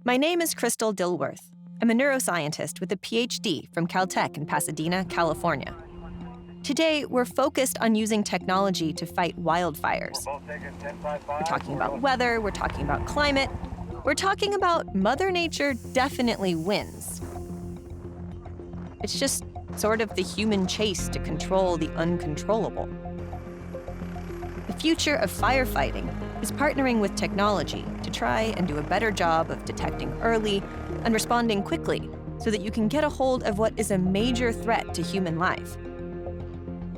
My name is Crystal Dilworth. I'm a neuroscientist with a PhD from Caltech in Pasadena, California. Today, we're focused on using technology to fight wildfires. We're talking about weather, we're talking about climate, we're talking about Mother Nature definitely wins. It's just sort of the human chase to control the uncontrollable. The future of firefighting is partnering with technology to try and do a better job of detecting early and responding quickly so that you can get a hold of what is a major threat to human life.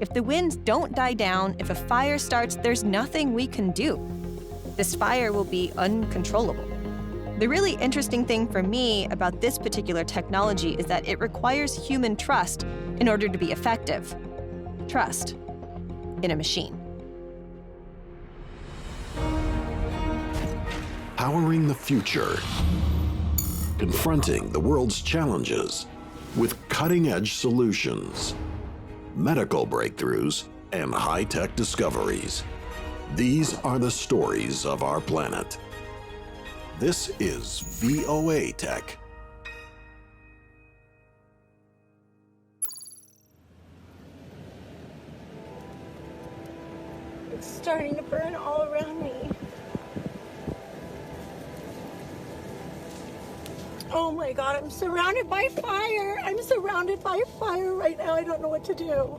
If the winds don't die down, if a fire starts, there's nothing we can do. This fire will be uncontrollable. The really interesting thing for me about this particular technology is that it requires human trust in order to be effective. Trust in a machine. Powering the future, confronting the world's challenges with cutting-edge solutions, medical breakthroughs, and high-tech discoveries. These are the stories of our planet. This is VOA Tech. It's starting to burn all around me. Oh my God, I'm surrounded by fire. I'm surrounded by fire right now. I don't know what to do.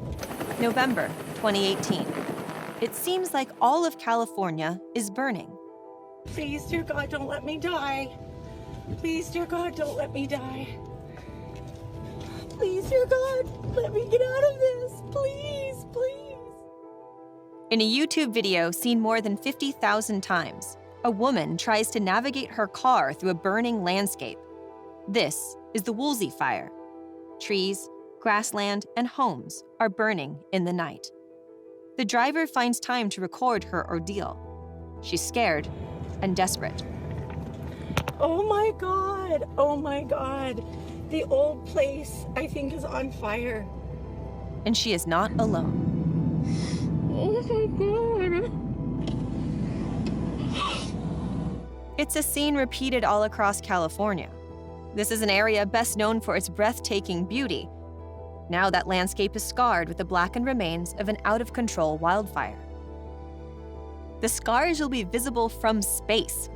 November 2018. It seems like all of California is burning. Please, dear God, don't let me die. Please, dear God, don't let me die. Please, dear God, let me get out of this. Please, please. In a YouTube video seen more than 50,000 times, a woman tries to navigate her car through a burning landscape. This is the Lilac Fire. Trees, grassland, and homes are burning in the night. The driver finds time to record her ordeal. She's scared and desperate. Oh my God, oh my God. The old place, I think, is on fire. And she is not alone. Oh my God. It's a scene repeated all across California. This is an area best known for its breathtaking beauty. Now that landscape is scarred with the blackened remains of an out-of-control wildfire. The scars will be visible from space.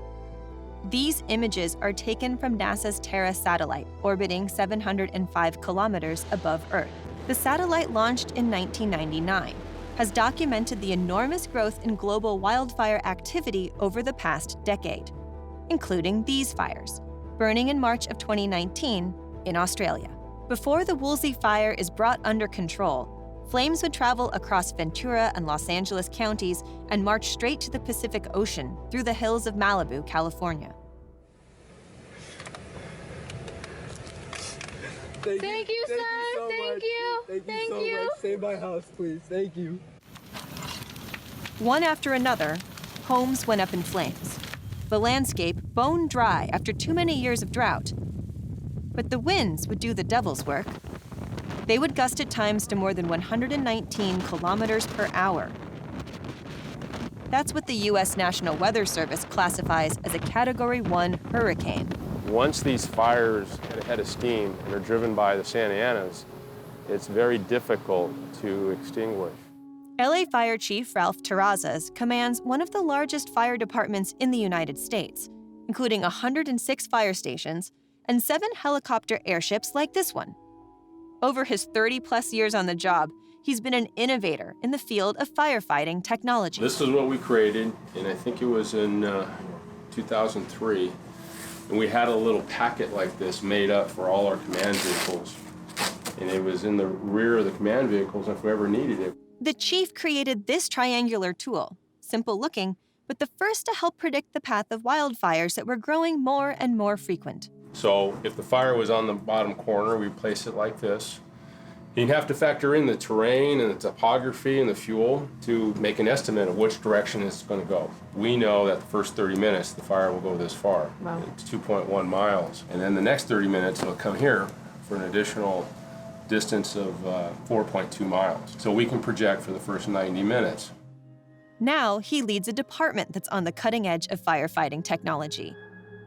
These images are taken from NASA's Terra satellite, orbiting 705 kilometers above Earth. The satellite, launched in 1999, has documented the enormous growth in global wildfire activity over the past decade, including these fires, burning in March of 2019 in Australia. Before the Lilac Fire is brought under control, flames would travel across Ventura and Los Angeles counties and march straight to the Pacific Ocean through the hills of Malibu, California. Thank you, sir. Thank you. Thank you so much. Save my house, please. Thank you. One after another, homes went up in flames. The landscape bone dry after too many years of drought. But the winds would do the devil's work. They would gust at times to more than 119 kilometers per hour. That's what the U.S. National Weather Service classifies as a Category 1 hurricane. Once these fires get a head of steam and are driven by the Santa Anas, it's very difficult to extinguish. LA Fire Chief Ralph Terrazas commands one of the largest fire departments in the United States, including 106 fire stations and 7 helicopter airships like this one. Over his 30-plus years on the job, he's been an innovator in the field of firefighting technology. This is what we created, and I think it was in 2003. And we had a little packet like this made up for all our command vehicles. And it was in the rear of the command vehicles if we ever needed it. The chief created this triangular tool, simple looking, but the first to help predict the path of wildfires that were growing more and more frequent. So if the fire was on the bottom corner, we'd place it like this. You'd have to factor in the terrain and the topography and the fuel to make an estimate of which direction it's going to go. We know that the first 30 minutes, the fire will go this far. Wow. It's 2.1 miles. And then the next 30 minutes, it'll come here for an additional distance of 4.2 miles. So we can project for the first 90 minutes. Now he leads a department that's on the cutting edge of firefighting technology.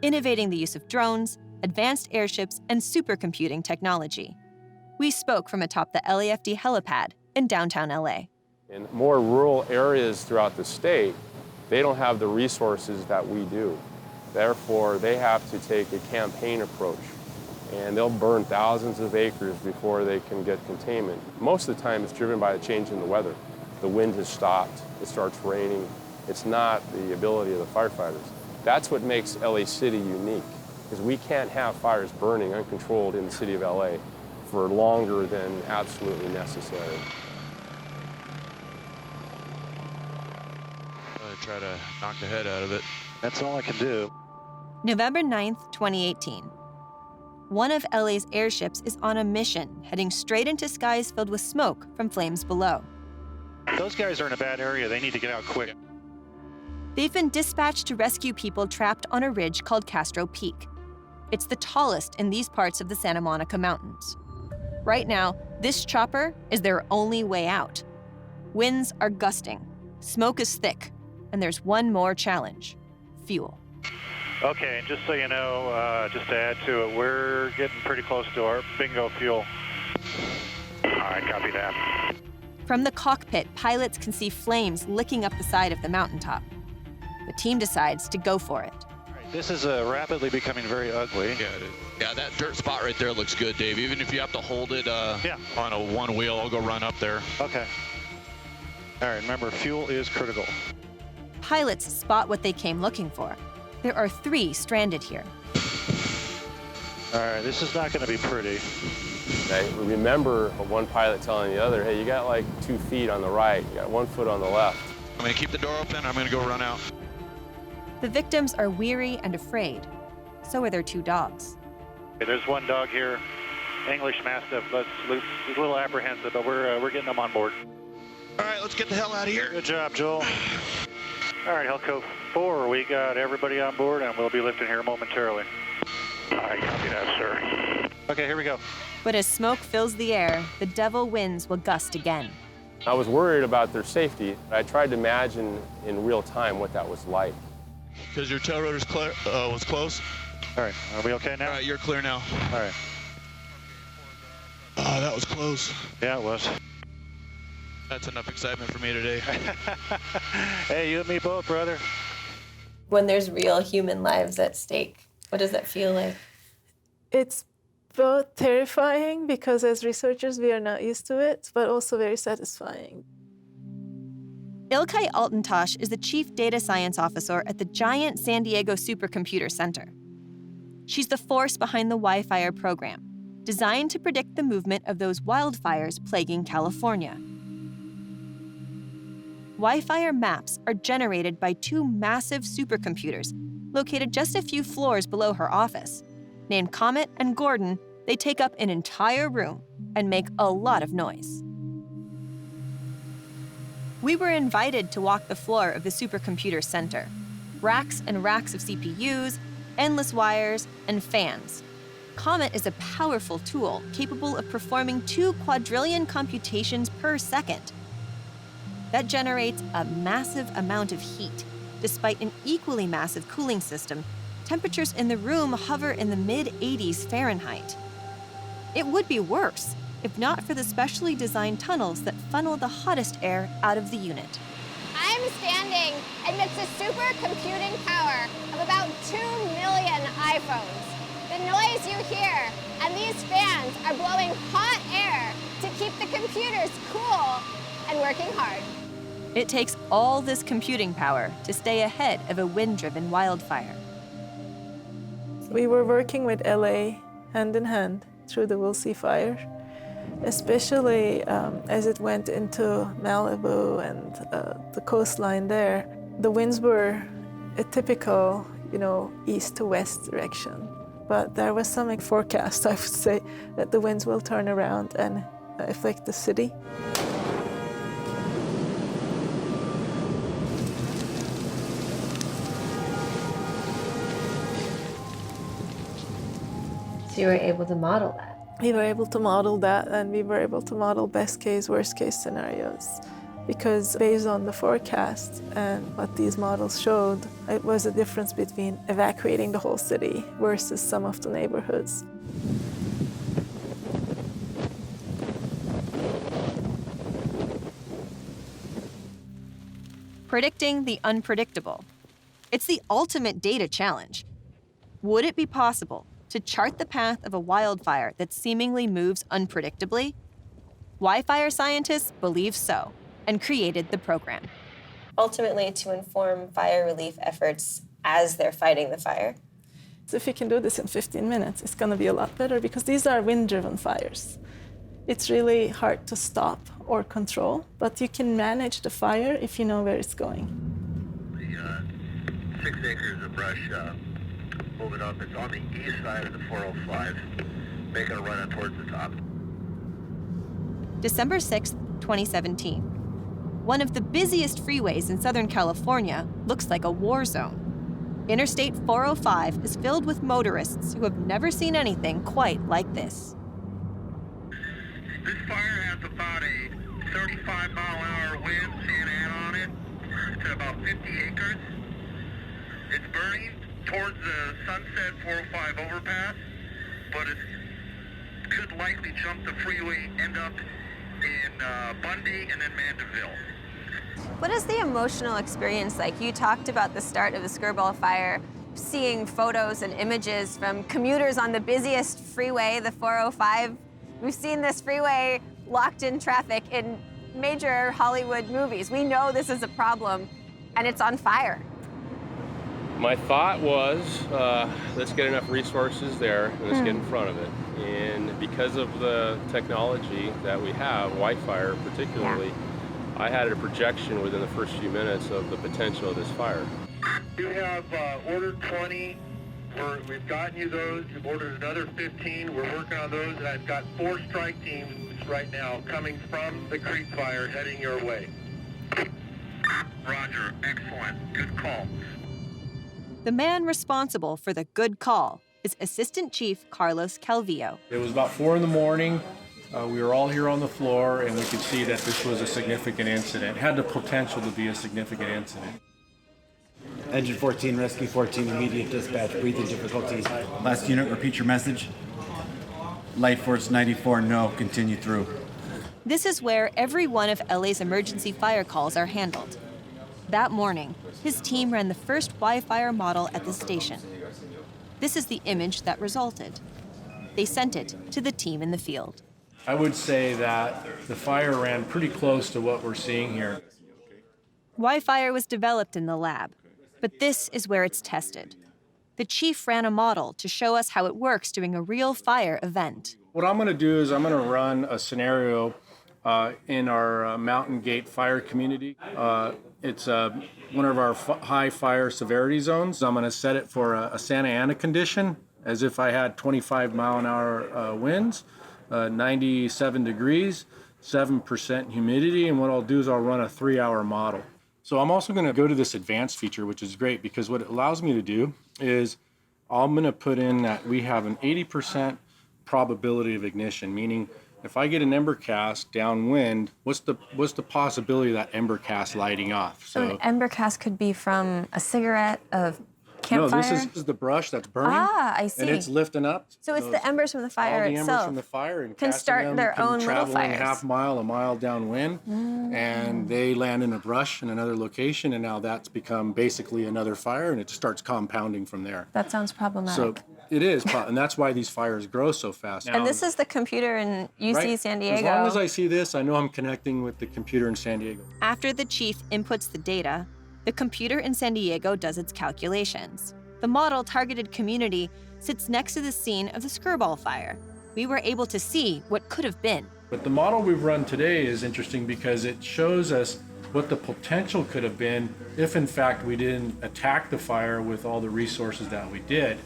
innovating the use of drones, advanced airships, and supercomputing technology. We spoke from atop the LAFD helipad in downtown LA. In more rural areas throughout the state, they don't have the resources that we do. Therefore, they have to take a campaign approach, and they'll burn thousands of acres before they can get containment. Most of the time, it's driven by a change in the weather. The wind has stopped, it starts raining. It's not the ability of the firefighters. That's what makes LA City unique, because we can't have fires burning uncontrolled in the city of LA for longer than absolutely necessary. Try to knock the head out of it. That's all I can do. November 9th, 2018. One of LA's airships is on a mission, heading straight into skies filled with smoke from flames below. Those guys are in a bad area. They need to get out quick. They've been dispatched to rescue people trapped on a ridge called Castro Peak. It's the tallest in these parts of the Santa Monica Mountains. Right now, this chopper is their only way out. Winds are gusting, smoke is thick, and there's one more challenge: fuel. Okay, and just so you know, just to add to it, we're getting pretty close to our bingo fuel. All right, copy that. From the cockpit, pilots can see flames licking up the side of the mountaintop. The team decides to go for it. All right, this is rapidly becoming very ugly. Yeah, that dirt spot right there looks good, Dave. Even if you have to hold it on a one wheel, I'll go run up there. Okay. All right, remember, fuel is critical. Pilots spot what they came looking for. There are 3 stranded here. All right, this is not going to be pretty. I remember one pilot telling the other, hey, you got like 2 feet on the right, you got 1 foot on the left. I'm going to keep the door open. I'm going to go run out. The victims are weary and afraid. So are their 2 dogs. Okay, there's one dog here, English Mastiff. He's a little apprehensive, but we're getting them on board. All right, let's get the hell out of here. Good job, Joel. All right, Helco 4, we got everybody on board, and we'll be lifting here momentarily. All right, copy that, sir. Okay, here we go. But as smoke fills the air, the devil winds will gust again. I was worried about their safety. I tried to imagine in real time what that was like. Because your tail rotor's clear, was close. All right, are we okay now? All right, you're clear now. All right. Oh, that was close. Yeah, it was. That's enough excitement for me today. Hey, you and me both, brother. When there's real human lives at stake, what does that feel like? It's both terrifying because as researchers we are not used to it, but also very satisfying. Ilkay Altentosh is the Chief Data Science Officer at the giant San Diego Supercomputer Center. She's the force behind the WIFIRE program, designed to predict the movement of those wildfires plaguing California. WIFIRE maps are generated by 2 massive supercomputers located just a few floors below her office. Named Comet and Gordon, they take up an entire room and make a lot of noise. We were invited to walk the floor of the Supercomputer Center. Racks and racks of CPUs, endless wires, and fans. Comet is a powerful tool capable of performing 2 quadrillion computations per second. That generates a massive amount of heat. Despite an equally massive cooling system, temperatures in the room hover in the mid-80s Fahrenheit. It would be worse if not for the specially designed tunnels that funnel the hottest air out of the unit. I'm standing amidst the supercomputing power of about 2 million iPhones. The noise you hear and these fans are blowing hot air to keep the computers cool and working hard. It takes all this computing power to stay ahead of a wind-driven wildfire. We were working with LA hand in hand through the Woolsey fire, especially as it went into Malibu and the coastline there. The winds were a typical, east to west direction. But there was some forecast, I would say, that the winds will turn around and affect the city. So you were able to model that? We were able to model that, and we were able to model best case, worst case scenarios. because based on the forecast and what these models showed, it was a difference between evacuating the whole city versus some of the neighborhoods. Predicting the unpredictable. It's the ultimate data challenge. Would it be possible to chart the path of a wildfire that seemingly moves unpredictably? WIFIRE scientists believe so and created the program. Ultimately, to inform fire relief efforts as they're fighting the fire. So if you can do this in 15 minutes, it's going to be a lot better because these are wind-driven fires. It's really hard to stop or control, but you can manage the fire if you know where it's going. The 6 acres of brush moving up. It's on the east side of the 405, making a run up towards the top. December 6th, 2017. One of the busiest freeways in Southern California looks like a war zone. Interstate 405 is filled with motorists who have never seen anything quite like this. This fire has about a 35-mile-an-hour wind, Santa Ana on it. It's at about 50 acres. It's burning towards the Sunset 405 overpass, but it could likely jump the freeway, end up in Bundy and then Mandeville. What is the emotional experience like? You talked about the start of the Skirball fire, seeing photos and images from commuters on the busiest freeway, the 405. We've seen this freeway locked in traffic in major Hollywood movies. We know this is a problem, and it's on fire. My thought was, let's get enough resources there and let's get in front of it. And because of the technology that we have, WIFIRE particularly, I had a projection within the first few minutes of the potential of this fire. You have ordered 20. We've gotten you those. You've ordered another 15. We're working on those, and I've got 4 strike teams right now coming from the Creek Fire heading your way. Roger. Excellent. Good call. The man responsible for the good call is Assistant Chief Carlos Calvillo. It was about 4 in the morning. We were all here on the floor, and we could see that this was a significant incident. It had the potential to be a significant incident. Engine 14, Rescue 14, immediate dispatch, breathing difficulties. Last unit, repeat your message. Light Force 94, no, continue through. This is where every one of LA's emergency fire calls are handled. That morning, his team ran the first WIFIRE model at the station. This is the image that resulted. They sent it to the team in the field. I would say that the fire ran pretty close to what we're seeing here. WIFIRE was developed in the lab, but this is where it's tested. The chief ran a model to show us how it works during a real fire event. What I'm going to do is I'm going to run a scenario in our Mountain Gate fire community. It's one of our high fire severity zones. I'm going to set it for a Santa Ana condition, as if I had 25-mile-an-hour winds, 97 degrees, 7% humidity, and what I'll do is I'll run a 3-hour model. So I'm also going to go to this advanced feature, which is great, because what it allows me to do is I'm going to put in that we have an 80% probability of ignition, meaning if I get an ember cast downwind, what's the possibility of that ember cast lighting off? So an ember cast could be from a cigarette, of campfire? No, this is the brush that's burning. Ah, I see. And it's lifting up. So it's the embers from the fire all the itself. embers from the fire and can start them, their own little fires. Traveling a mile downwind, and they land in a brush in another location, and now that's become basically another fire, and it starts compounding from there. That sounds problematic. So it is, and that's why these fires grow so fast. And this is the computer in UC San Diego. As long as I see this, I know I'm connecting with the computer in San Diego. After the chief inputs the data, the computer in San Diego does its calculations. The model-targeted community sits next to the scene of the Skirball fire. We were able to see what could have been. But the model we've run today is interesting because it shows us what the potential could have been if, in fact, we didn't attack the fire with all the resources that we did.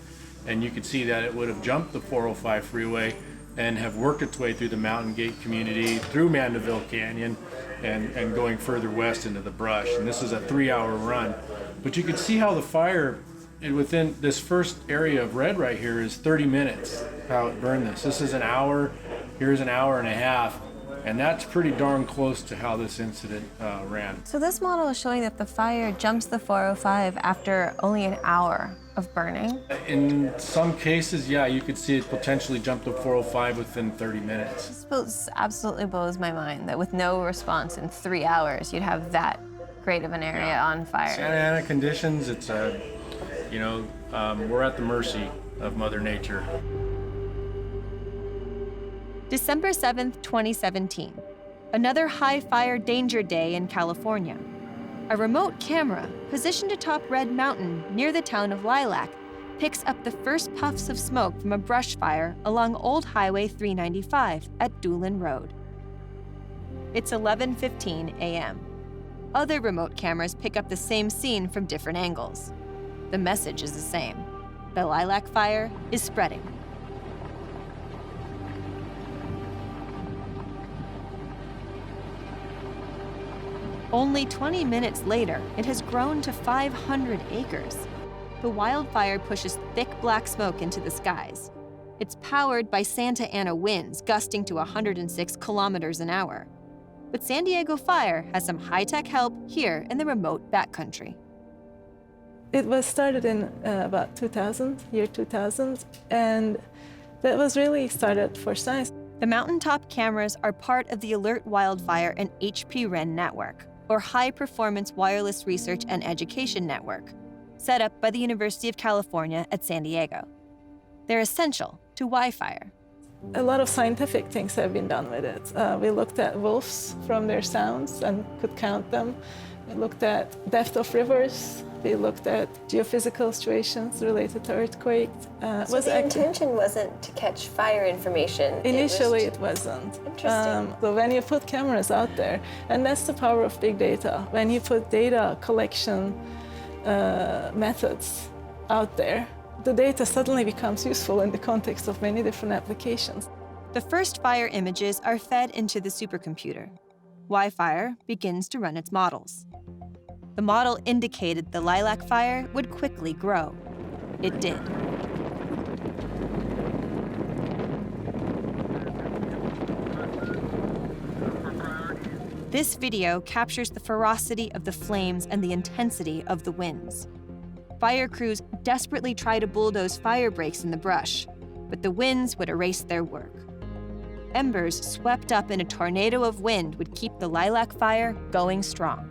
And you could see that it would have jumped the 405 freeway and have worked its way through the Mountain Gate community, through Mandeville Canyon, and going further west into the brush. And this is a 3-hour run. But you could see how the fire, within this first area of red right here, is 30 minutes, how it burned this. This is an hour, here's an hour and a half. And that's pretty darn close to how this incident ran. So this model is showing that the fire jumps the 405 after only an hour of burning? In some cases, yeah, you could see it potentially jump to 405 within 30 minutes. This absolutely blows my mind that with no response in 3 hours, you'd have that great of an area on fire. Santa Ana conditions, it's we're at the mercy of Mother Nature. December 7th, 2017, another high fire danger day in California. A remote camera positioned atop Red Mountain near the town of Lilac picks up the first puffs of smoke from a brush fire along Old Highway 395 at Doolin Road. It's 11:15 a.m. Other remote cameras pick up the same scene from different angles. The message is the same. The Lilac Fire is spreading. Only 20 minutes later, it has grown to 500 acres. The wildfire pushes thick black smoke into the skies. It's powered by Santa Ana winds gusting to 106 kilometers an hour. But San Diego Fire has some high-tech help here in the remote backcountry. It was started in about 2000, year 2000, and that was really started for science. The mountaintop cameras are part of the Alert Wildfire and HP-REN network, or High Performance Wireless Research and Education Network, set up by the University of California at San Diego. They're essential to WIFIRE. A lot of scientific things have been done with it. We looked at wolves from their sounds and could count them. We looked at depth of rivers. We looked at geophysical situations related to earthquakes. So the intention wasn't to catch fire information? Initially, it wasn't. Interesting. So when you put cameras out there, and that's the power of big data, when you put data collection methods out there, the data suddenly becomes useful in the context of many different applications. The first fire images are fed into the supercomputer. WIFIRE begins to run its models. The model indicated the Lilac Fire would quickly grow. It did. This video captures the ferocity of the flames and the intensity of the winds. Fire crews desperately try to bulldoze fire breaks in the brush, but the winds would erase their work. Embers swept up in a tornado of wind would keep the Lilac Fire going strong.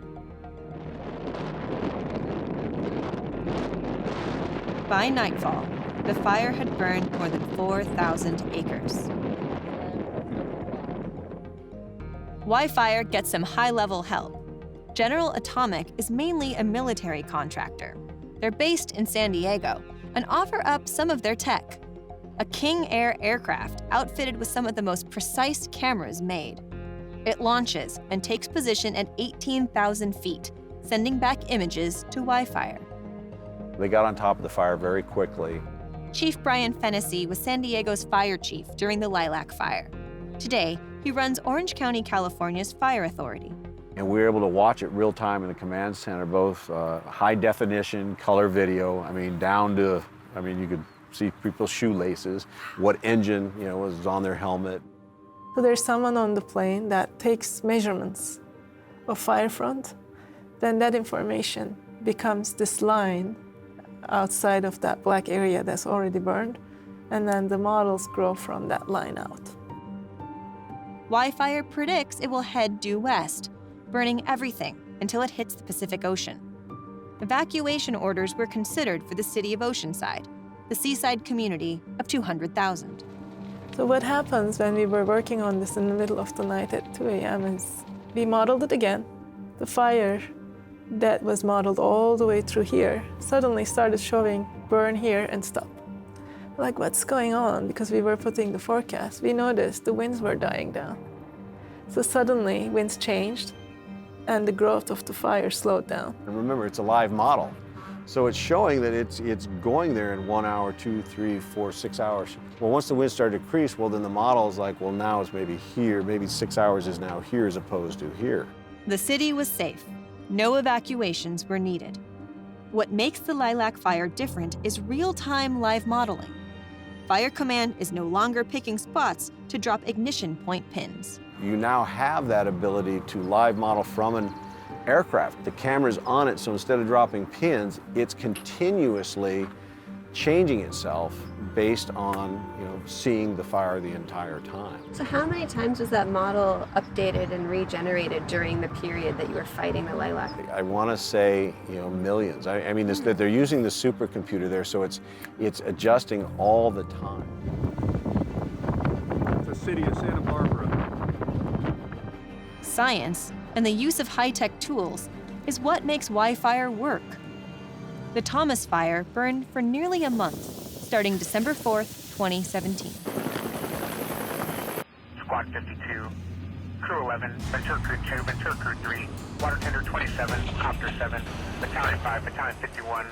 By nightfall, the fire had burned more than 4,000 acres. WIFIRE gets some high-level help. General Atomic is mainly a military contractor. They're based in San Diego and offer up some of their tech. A King Air aircraft outfitted with some of the most precise cameras made. It launches and takes position at 18,000 feet, sending back images to WIFIRE. They got on top of the fire very quickly. Chief Brian Fennessy was San Diego's fire chief during the Lilac Fire. Today, he runs Orange County, California's fire authority. And we were able to watch it real time in the command center, both high definition, color video, down to, you could see people's shoelaces, what engine, was on their helmet. So there's someone on the plane that takes measurements of fire front, then that information becomes this line outside of that black area that's already burned, and then the models grow from that line out. WIFIRE predicts it will head due west, burning everything until it hits the Pacific Ocean. Evacuation orders were considered for the city of Oceanside, the seaside community of 200,000. So what happens when we were working on this in the middle of the night at 2 a.m. is we modeled it again. The fire that was modeled all the way through here suddenly started showing burn here and stop. Like, what's going on? Because we were putting the forecast, we noticed the winds were dying down. So suddenly winds changed and the growth of the fire slowed down. And remember, it's a live model. So it's showing that it's going there in 1 hour, 2, 3, 4, 6 hours. Well, once the wind started to decrease, well, then the model's like, well, now it's maybe here, maybe 6 hours is now here as opposed to here. The city was safe. No evacuations were needed. What makes the Lilac Fire different is real-time live modeling. Fire Command is no longer picking spots to drop ignition point pins. you now have that ability to live model from an aircraft. The camera's on it, so instead of dropping pins, it's continuously changing itself based on seeing the fire the entire time. So how many times was that model updated and regenerated during the period that you were fighting the Lilac? I want to say millions. I mean that they're using the supercomputer there, so it's adjusting all the time. The city of Santa Barbara. Science and the use of high-tech tools is what makes WIFIRE work. The Thomas Fire burned for nearly a month, starting December 4th, 2017. Squad 52, Crew 11, Ventura Crew 2, Ventura Crew 3, Water Tender 27, Copter 7, Battalion 5, Battalion 51.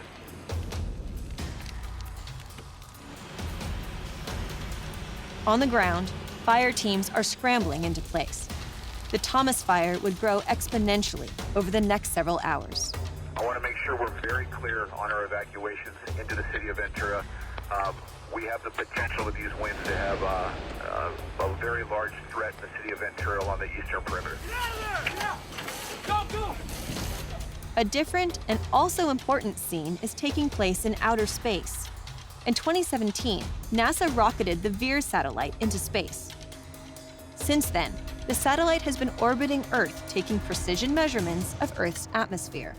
On the ground, fire teams are scrambling into place. The Thomas Fire would grow exponentially over the next several hours. I want to make sure we're very clear on our evacuations into the city of Ventura. We have the potential of these winds to have a very large threat in the city of Ventura along the eastern perimeter. Go! A different and also important scene is taking place in outer space. In 2017, NASA rocketed the VIR satellite into space. Since then, the satellite has been orbiting Earth, taking precision measurements of Earth's atmosphere.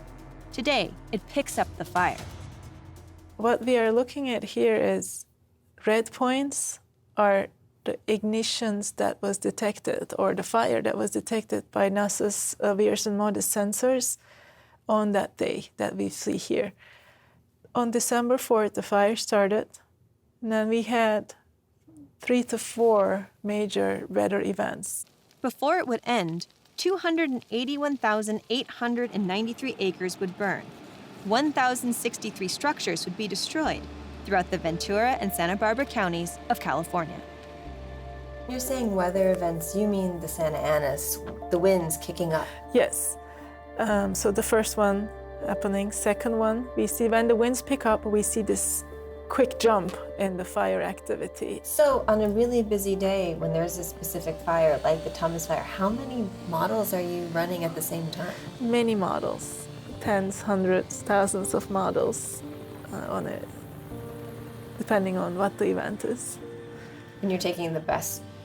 Today, it picks up the fire. What we are looking at here is red points are the ignitions that was detected, or the fire that was detected by NASA's VIRS and MODIS sensors on that day that we see here. On December 4th, the fire started, and then we had 3 to 4 major weather events. Before it would end, 281,893 acres would burn. 1,063 structures would be destroyed throughout the Ventura and Santa Barbara counties of California. You're saying weather events, you mean the Santa Anas, the winds kicking up? Yes. So the first one happening. Second one, we see when the winds pick up, we see this quick jump in the fire activity. So on a really busy day, when there's a specific fire, like the Thomas Fire, how many models are you running at the same time? Many models, tens, hundreds, thousands of models on it, depending on what the event is. And you're taking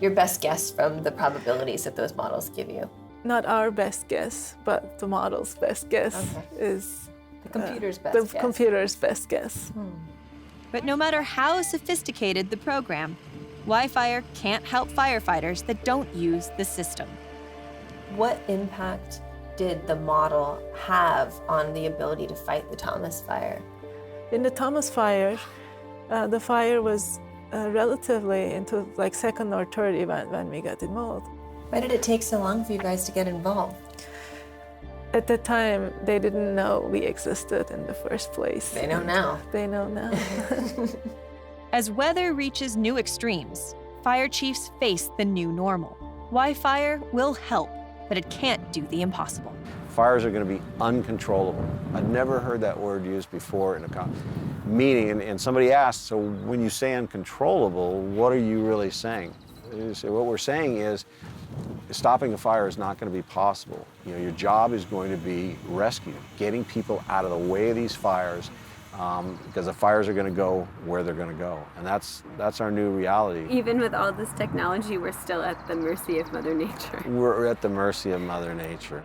your best guess from the probabilities that those models give you? Not our best guess, but the model's best guess is the computer's best guess. The computer's best guess. But no matter how sophisticated the program, WIFIRE can't help firefighters that don't use the system. What impact did the model have on the ability to fight the Thomas Fire? In the Thomas Fire, the fire was relatively into like second or third event when we got involved. Why did it take so long for you guys to get involved? At the time, they didn't know we existed in the first place. They know now. They know now. As weather reaches new extremes, fire chiefs face the new normal. WIFIRE will help, but it can't do the impossible. Fires are going to be uncontrollable. I've never heard that word used before in a meeting, and somebody asked, so when you say uncontrollable, what are you really saying? So what we're saying is, stopping a fire is not going to be possible. Your job is going to be rescue, getting people out of the way of these fires, because the fires are going to go where they're going to go, and that's our new reality. Even with all this technology, we're still at the mercy of Mother Nature. We're at the mercy of Mother Nature.